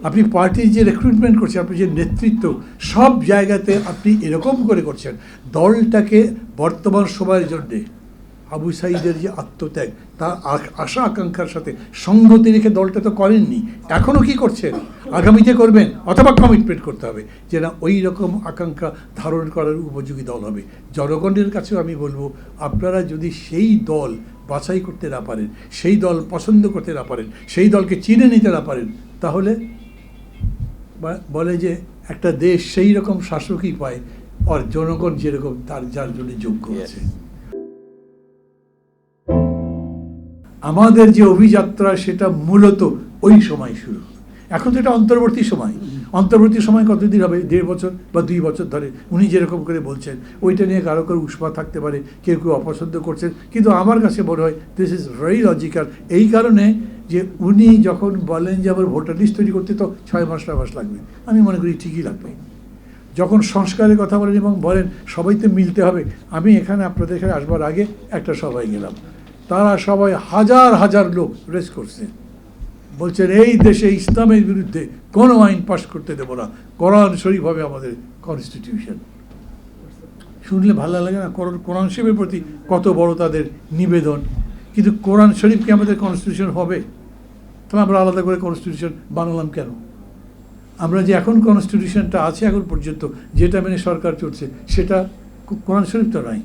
আপনি পার্টির যে রিক্রুটমেন্ট করছেন, আপনি যে নেতৃত্ব, সব জায়গাতে আপনি এরকম করে করছেন দলটাকে বর্তমান সময়ের জন্যে আবু সাঈদের যে আত্মত্যাগ, তার আশা আকাঙ্ক্ষার সাথে সঙ্গতি রেখে দলটা তো করেননি, এখনও কি করছেন, আগামীতে করবেন, অথবা কমিটমেন্ট করতে হবে যে না ওই রকম আকাঙ্ক্ষা ধারণ করার উপযোগী দল হবে। জনগণের কাছেও আমি বলবো, আপনারা যদি সেই দল বাছাই করতে না পারেন, সেই দল পছন্দ করতে না পারেন, সেই দলকে চিনে নিতে না পারেন, তাহলে বলে যে একটা দেশ সেই রকম শাসকই পায় আর জনগণ যেরকম তার যার জন্য যোগ্য আছে। আমাদের যে অভিযাত্রা সেটা মূলত ওই সময় শুরু। এখন তো এটা অন্তর্বর্তী সময়। অন্তর্বর্তী সময় কতদিন হবে? 1.5 বছর বা 2 বছর ধরে উনি যেরকম করে বলছেন, ওইটা নিয়ে কারো কারো উষ্মা থাকতে পারে, কেউ কেউ অপছন্দ করছেন, কিন্তু আমার কাছে মনে হয় দিস ইজ ভেরি লজিক্যাল। এই কারণে যে উনি যখন বলেন যে আবার ভোটার লিস্ট তৈরি করতে তো 6 মাস লাগবে, আমি মনে করি ঠিকই লাগবে। যখন সংস্কারের কথা বলেন এবং বলেন সবাই তো মিলতে হবে, আমি এখানে আপনাদের এখানে আসবার আগে একটা সভায় গেলাম, তারা সবাই হাজার হাজার লোক রেস করছে, বলছেন এই দেশে ইসলামের বিরুদ্ধে কোনো আইন পাশ করতে দেবো না, কোরআন শরীফ হবে আমাদের কনস্টিটিউশন। শুনলে ভালো লাগে না? কোরআন শরীফের প্রতি কত বড় তাদের নিবেদন। কিন্তু কোরআন শরীফ কি আমাদের কনস্টিটিউশন হবে? তাহলে আমরা আলাদা করে কনস্টিটিউশন বানালাম কেন? আমরা যে এখন কনস্টিটিউশনটা আছে এখন পর্যন্ত, যেটা মেনে সরকার চলছে, সেটা কোরআন শরীফ তো নাই।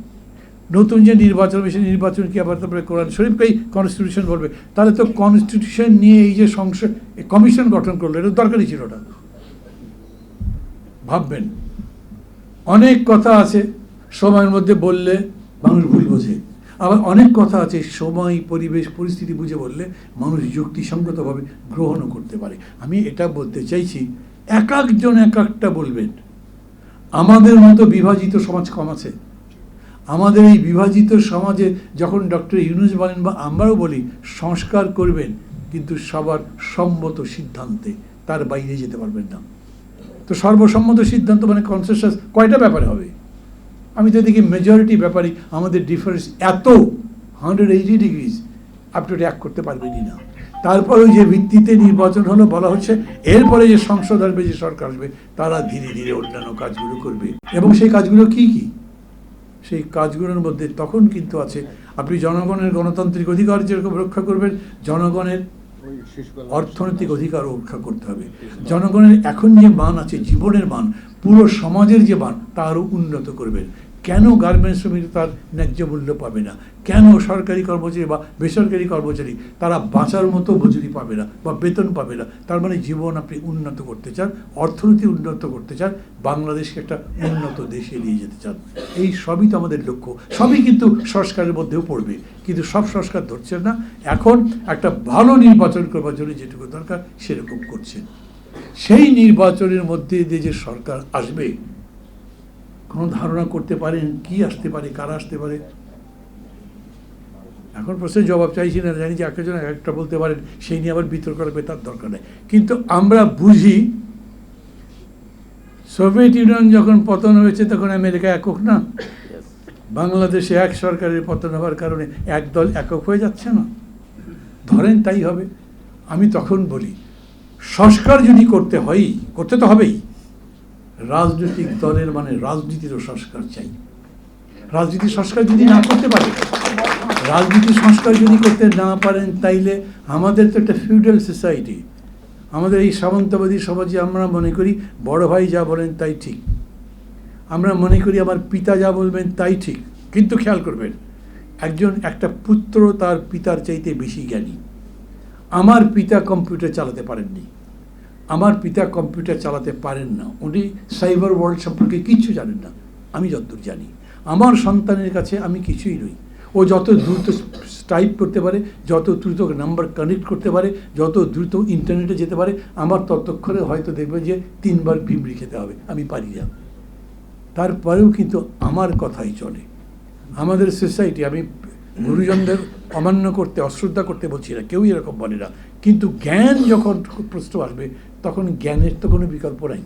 নতুন যে নির্বাচন, সেই নির্বাচন কি আবার তারপরে কোরআন শরীফকেই কনস্টিটিউশন বলবে? তাহলে তো কনস্টিটিউশন নিয়ে এই যে সংসদ কমিশন গঠন করলো, এটা দরকারই ছিল না। ভাববেন, অনেক কথা আছে সময়ের মধ্যে বললে মানুষ ভুল বোঝে, আবার অনেক কথা আছে সময়, পরিবেশ, পরিস্থিতি বুঝে বললে মানুষ যুক্তিসঙ্গতভাবে গ্রহণও করতে পারে। আমি এটা বলতে চাইছি, এক একজন এক একটা বলবেন। আমাদের মতো বিভাজিত সমাজ কম আছে। আমাদের এই বিভাজিত সমাজে যখন ডক্টর ইউনূস বলেন বা আমরাও বলি সংস্কার করবেন, কিন্তু সবার সম্মত সিদ্ধান্তে, তার বাইরে যেতে পারবেন না। তো সর্বসম্মত সিদ্ধান্ত মানে কনসেনসাস কয়টা ব্যাপারে হবে? আমি তো দেখি মেজরিটি ব্যাপারই আমাদের ডিফারেন্স এত 180 ডিগ্রিজ, আপনি ওটা এক করতে পারবেনই না। তারপরে যে ভিত্তিতে নির্বাচন হলো, বলা হচ্ছে এরপরে যে সংসদ আসবে, যে সরকার আসবে, তারা ধীরে ধীরে অন্যান্য কাজগুলো করবে। এবং সেই কাজগুলো কি কি? সেই কাজগুলোর মধ্যে তখন কিন্তু আছে, আপনি জনগণের গণতান্ত্রিক অধিকার যেরকম রক্ষা করবেন, জনগণের অর্থনৈতিক অধিকারও রক্ষা করতে হবে। জনগণের এখন যে মান আছে, জীবনের মান, পুরো সমাজের যে মান, তারও উন্নত করবেন। কেন গার্মেন্টস শ্রমিক তার ন্যায্য মূল্য পাবে না? কেন সরকারি কর্মচারী বা বেসরকারি কর্মচারী তারা বাঁচার মতো মজুরি পাবে না বা বেতন পাবে না? তার মানে জীবন আপনি উন্নত করতে চান, অর্থনীতি উন্নত করতে চান, বাংলাদেশকে একটা উন্নত দেশে নিয়ে যেতে চান। এই সবই তো আমাদের লক্ষ্য। সবই কিন্তু সংস্কারের মধ্যেও পড়বে, কিন্তু সব সংস্কার ধরছেন না। এখন একটা ভালো নির্বাচন করবার জন্য যেটুকু দরকার সেরকম করছেন। সেই নির্বাচনের মধ্যে দিয়ে যে সরকার আসবে, কোনো ধারণা করতে পারেন কি আসতে পারে, কারা আসতে পারে? এখন প্রশ্নের জবাব চাইছি না, জানি যে একজন একটা বলতে পারেন, সেই নিয়ে আবার বিতর্ক রাখবে, তার দরকার নেই। কিন্তু আমরা বুঝি সোভিয়েত ইউনিয়ন যখন পতন হয়েছে তখন আমেরিকা একক না, বাংলাদেশে এক সরকারের পতন হওয়ার কারণে এক দল একক হয়ে যাচ্ছে না? ধরেন তাই হবে। আমি তখন বলি সংস্কার যদি করতে হয়, করতে তো হবেই। রাজনৈতিক দলের মানে রাজনীতিরও সংস্কার চাই। রাজনীতির সংস্কার যদি না করতে পারে, রাজনীতির সংস্কার যদি করতে না পারেন, তাইলে আমাদের তো একটা ফিউডাল সোসাইটি, আমাদের এই সামন্তবাদী সমাজে আমরা মনে করি বড় ভাই যা বলেন তাই ঠিক, আমরা মনে করি আমার পিতা যা বলবেন তাই ঠিক। কিন্তু খেয়াল করবেন, একটা পুত্র তার পিতার চাইতে বেশি জ্ঞানী। আমার পিতা কম্পিউটার চালাতে পারেননি, আমার পিতা কম্পিউটার চালাতে পারেন না, উনি সাইবার ওয়ার্ল্ড সম্পর্কে কিচ্ছু জানেন না, আমি যতদূর জানি। আমার সন্তানের কাছে আমি কিছুই নই। ও যত দ্রুত টাইপ করতে পারে, যত দ্রুত নাম্বার কানেক্ট করতে পারে, যত দ্রুত ইন্টারনেটে যেতে পারে, আমার ততক্ষণে হয়তো দেখবেন যে 3 বার ভিমরি খেতে হবে, আমি পারি না। তারপরেও কিন্তু আমার কথাই চলে। আমাদের সোসাইটি, আমি গুরুজনদের অমান্য করতে, অশ্রদ্ধা করতে বলছি না, কেউই এরকম বলে না, কিন্তু জ্ঞান যখন প্রশ্ন আসবে তখন জ্ঞানের তো কোনো বিকল্প নাই।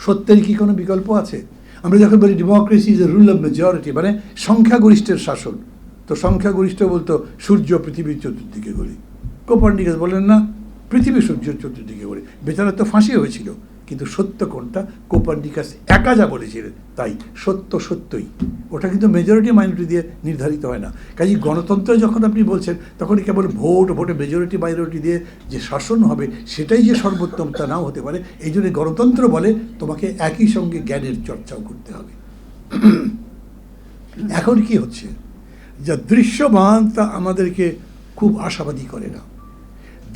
সত্যের কি কোনো বিকল্প আছে? আমরা যখন বলি democracy is a rule of majority, মানে সংখ্যাগরিষ্ঠের শাসন, তো সংখ্যাগরিষ্ঠ বলতো সূর্য পৃথিবীর চতুর্দিকে ঘুরে। কোপার্নিকাস বলেন না পৃথিবী সূর্যের চতুর্দিকে ঘোরে। বেচারা তো ফাঁসি হয়েছিল, কিন্তু সত্য কোনটা কোপার্নিকাস একা যা বলেছিলেন তাই সত্য সত্যই। ওটা কিন্তু মেজরিটি মাইনরিটি দিয়ে নির্ধারিত হয় না। কাজেই গণতন্ত্র যখন আপনি বলছেন তখন কেবল ভোটে মেজরিটি মাইনরিটি দিয়ে যে শাসন হবে সেটাই যে সর্বোত্তম তা নাও হতে পারে। এই জন্য গণতন্ত্র বলে তোমাকে একই সঙ্গে জ্ঞানের চর্চাও করতে হবে। এখন কি হচ্ছে, যা দৃশ্যমান তা আমাদেরকে খুব আশাবাদী করে না।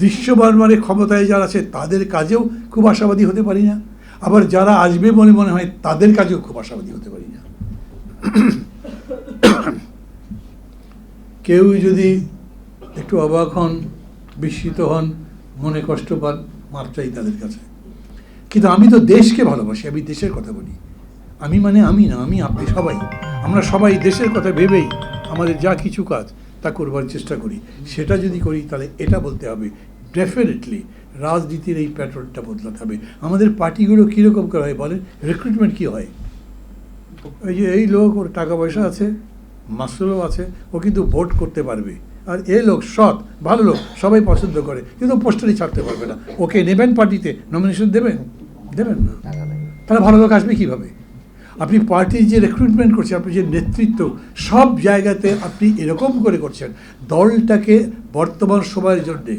দৃশ্যমান মানে ক্ষমতায় যারা আছে তাদের কাজেও খুব আশাবাদী হতে পারি না, আবার যারা আসবে বলে মনে হয় তাদের কাজেও খুব আশাবাদী হতে পারি না। কেউ যদি একটু অবাক হন, বিস্মিত হন, মনে কষ্ট পান, মাপ চাই তাদের কাছে। কিন্তু আমি তো দেশকে ভালোবাসি, আমি দেশের কথা বলি। আমি মানে আমি না, আমি আপনি সবাই, আমরা সবাই দেশের কথা ভেবেই আমাদের যা কিছু কাজ তা করবার চেষ্টা করি। সেটা যদি করি তাহলে এটা বলতে হবে ডেফিনেটলি রাজনীতির এই প্যাটার্নটা বদলাতে হবে। আমাদের পার্টিগুলো কীরকম করে হয় বলেন? রিক্রুটমেন্ট কী হয়? ওই যে এই লোক, ওর টাকা পয়সা আছে, মাসুলও আছে, ও কিন্তু ভোট করতে পারবে, আর এ লোক সৎ ভালো লোক, সবাই পছন্দ করে, কিন্তু পোস্টারই ছাড়তে পারবে না। ওকে নেবেন পার্টিতে, নমিনেশন দেবেন? দেবেন না। তাহলে ভালো লোক আসবে কীভাবে? আপনি পার্টির যে রিক্রুটমেন্ট করছেন, আপনি যে নেতৃত্ব, সব জায়গাতে আপনি এরকম করে করছেন দলটাকে বর্তমান সময়ের জন্যে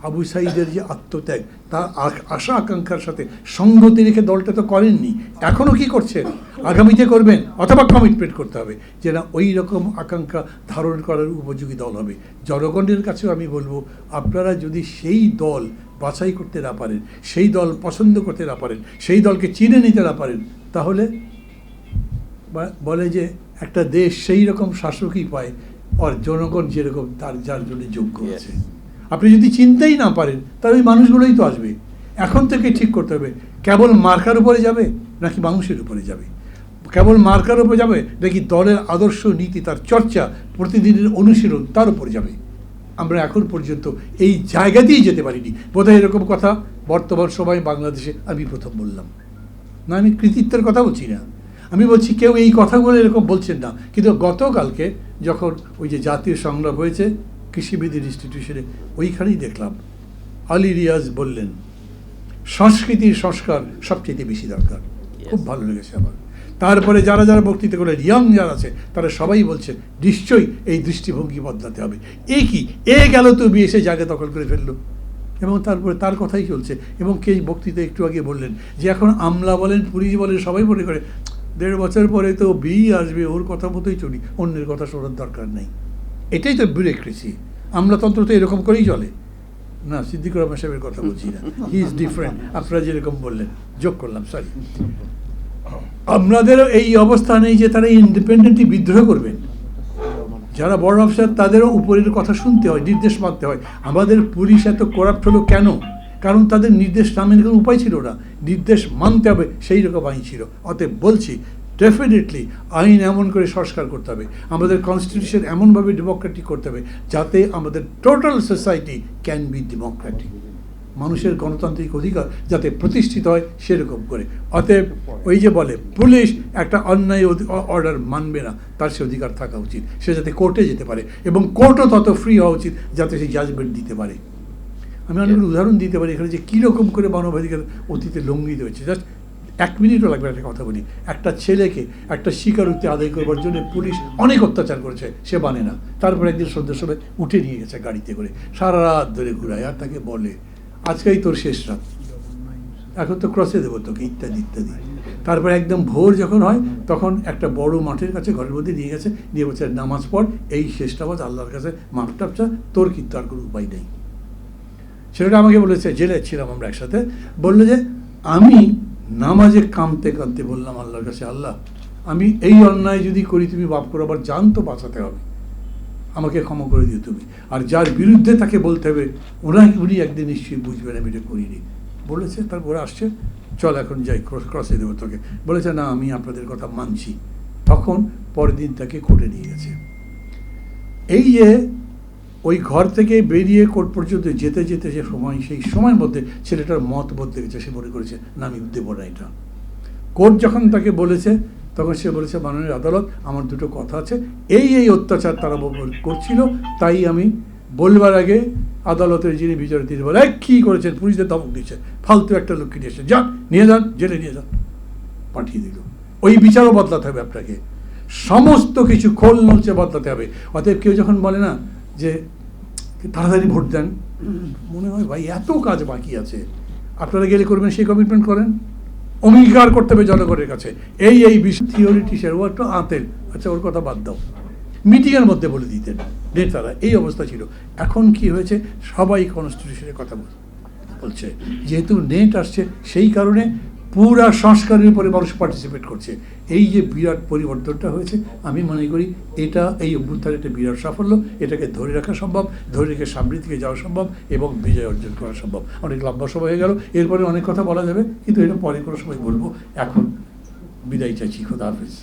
আবু সাঈদের যে আত্মত্যাগ, তার আশা আকাঙ্ক্ষার সাথে সঙ্গতি রেখে দলটা তো করেননি, এখনও কি করছেন, আগামীতে করবেন, অথবা কমিটমেন্ট করতে হবে যে না ওই রকম আকাঙ্ক্ষা ধারণ করার উপযোগী দল হবে। জনগণের কাছেও আমি বলবো, আপনারা যদি সেই দল বাছাই করতে না পারেন, সেই দল পছন্দ করতে না পারেন, সেই দলকে চিনে নিতে না পারেন, তাহলে বলে যে একটা দেশ সেই রকম শাসকই পায় আর জনগণ যেরকম তার যার জন্য যোগ্য আছে। আপনি যদি চিনতেই না পারেন তাহলে ওই মানুষগুলোই তো আসবে। এখন থেকে ঠিক করতে হবে কেবল মার্কার উপরে যাবে নাকি মানুষের উপরে যাবে, কেবল মার্কার উপরে যাবে নাকি দলের আদর্শ নীতি, তার চর্চা, প্রতিদিনের অনুশীলন তার উপরে যাবে। আমরা এখন পর্যন্ত এই জায়গাতেই যেতে পারিনি। বোধহয় এরকম কথা বর্তমান সময় বাংলাদেশে আমি প্রথম বললাম না। আমি কৃতিত্বের কথা বলছি না, আমি বলছি কেউ এই কথাগুলো এরকম বলছেন না। কিন্তু গতকালকে যখন ওই যে জাতীয় সংলাপ হয়েছে কৃষিবিদের ইনস্টিটিউশনে, ওইখানেই দেখলাম আলী রিয়াজ বললেন সংস্কৃতির সংস্কার সবচেয়ে বেশি দরকার। খুব ভালো লেগেছে আমার। তারপরে যারা যারা বক্তৃতা করলেন, ইয়ং যারা আছে তারা সবাই বলছে নিশ্চয়ই এই দৃষ্টিভঙ্গি বদলাতে হবে। কি এ গেল তো বিয়ে এসে জায়গা দখল করে ফেললো, এবং তারপরে তার কথাই চলছে। এবং কে বক্তৃতা একটু আগে বললেন যে এখন আমলা বলেন, পুলিশ বলেন, সবাই মনে করে 1.5 বছর পরে তো বিয়ে আসবে, ওর কথা মতোই চলি, অন্যের কথা শোনার দরকার নেই। এটাই তো বিউরোক্রেসি। আমলাতন্ত্র তো এরকম করেই চলে না। সিদ্দিকুর রহমান সাহেবের কথা বলছি না, হি ইজ ডিফারেন্ট। আপনারা যেরকম বললেন, যোগ করলাম, সরি। আপনাদেরও এই অবস্থা নেই যে তারা ইন্ডিপেন্ডেন্টলি বিদ্রোহ করবেন। যারা বড় অফিসার তাদেরও উপরের কথা শুনতে হয়, নির্দেশ মানতে হয়। আমাদের পুলিশ এত করাপ্ট হলো কেন? কারণ তাদের নির্দেশ না মেনে কোনো উপায় ছিল না, নির্দেশ মানতে হবে, সেই রকম আইন ছিল। অতএব বলছি ডেফিনেটলি আইন এমন করে সংস্কার করতে হবে, আমাদের কনস্টিটিউশন এমনভাবে ডেমোক্রেটিক করতে হবে যাতে আমাদের total society can be Democratic, মানুষের গণতান্ত্রিক অধিকার যাতে প্রতিষ্ঠিত হয় সেরকম করে। অতএব ওই যে বলে পুলিশ একটা অন্যায় অর্ডার মানবে না, তার সে অধিকার থাকা উচিত, সে যাতে কোর্টে যেতে পারে, এবং কোর্টও তত ফ্রি হওয়া উচিত যাতে সে জাজমেন্ট দিতে পারে। আমি অনেকগুলো উদাহরণ দিতে পারি এখানে যে কীরকম করে মানবাধিকার অতীতে লঙ্ঘিত হয়েছে। জাস্ট 1 মিনিটও লাগবে একটা কথা বলি। একটা ছেলেকে একটা স্বীকারোক্তি আদায় করবার জন্য পুলিশ অনেক অত্যাচার করেছে, সে মানে না। তারপর একদিন সন্ধ্যার সময় উঠে নিয়ে গেছে গাড়িতে করে, সারা রাত ধরে ঘুরায়, আর তাকে বলে আজকেই তোর শেষ রাত, এখন তো ক্রসে দেবো তোকে, ইত্যাদি ইত্যাদি। তারপর একদম ভোর যখন হয় তখন একটা বড় মাঠের কাছে ঘরের মধ্যে নিয়ে গেছে, নিয়ে বলছে নামাজ পড়, এই শেষ নামাজ, আল্লাহর কাছে মাপ টাপচা, তোর কিন্তু আর কোনো উপায় নেই। ছেলেটা আমাকে বলেছে, জেলে ছিলাম আমরা একসাথে, বললো যে আমি নামাজে কাঁদতে কাঁদতে বললাম আল্লাহর কাছে, আল্লাহ আমি এই অন্যায় যদি করি তুমি মাফ করো, আবার জান তো বাঁচাতে হবে, আমাকে ক্ষমা করে দিও তুমি। আর যার বিরুদ্ধে তাকে বলতে হবে উনি একদিন নিশ্চয়ই বুঝবেন আমি এটা করিনি। বলেছে, তারপরে আসছে, চল এখন যাই, ক্রসে দেবো তোকে। বলেছে না আমি আপনাদের কথা মানছি। তখন পরের দিন তাকে কোর্টে নিয়ে গেছে। এই যে ওই ঘর থেকে বেরিয়ে কোর্ট পর্যন্ত যেতে যেতে যে সময়, সেই সময়ের মধ্যে ছেলেটার মত বদলে গেছে। সে মনে করেছে না আমি দেবো না এটা। কোর্ট যখন তাকে বলেছে তখন সে বলেছে মাননীয় আদালত আমার দুটো কথা আছে, এই অত্যাচার তারা করছিল, তাই আমি বলবার আগে আদালতের যিনি বিচারে তিনি বলে কী করেছেন, পুলিশদের ধমক দিচ্ছে, ফালতু একটা লোককে নিয়ে এসেছেন, যান নিয়ে যান, জেলে নিয়ে যান, পাঠিয়ে দিল। ওই বিচারও বদলাতে হবে আপনাকে, সমস্ত কিছু খোল নলচে বদলাতে হবে। অতএব কেউ যখন বলে না যে তাড়াতাড়ি ভোট দেন, মনে হয় ভাই এত কাজ বাকি আছে, আপনারা গেলে করবেন, সেই কমিটমেন্ট করেন, অঙ্গীকার করতে হবে জনগণের কাছে। এই বিষয় থিওরি টিচার ও একটু আঁতেন, আচ্ছা ওর কথা বাদ দাও, মিটিংয়ের মধ্যে বলে দিতেন নেতারা, এই অবস্থা ছিল। এখন কি হয়েছে, সবাই কনস্টিটিউশনের কথা বলছে, যেহেতু নেট আসছে সেই কারণে পুরা সংস্কারের উপরে মানুষ পার্টিসিপেট করছে। এই যে বিরাট পরিবর্তনটা হয়েছে, আমি মনে করি এটা এই অভ্যুত্থানের একটা বিরাট সাফল্য। এটাকে ধরে রাখা সম্ভব, ধরে রেখে সামনের দিকে যাওয়া সম্ভব এবং বিজয় অর্জন করা সম্ভব। অনেক লম্বা সময় হয়ে গেল, এরপরে অনেক কথা বলা যাবে, কিন্তু এটা পরে কোনো সময় বলবো। এখন বিদায় চাইছি, খোদা হাফেজ।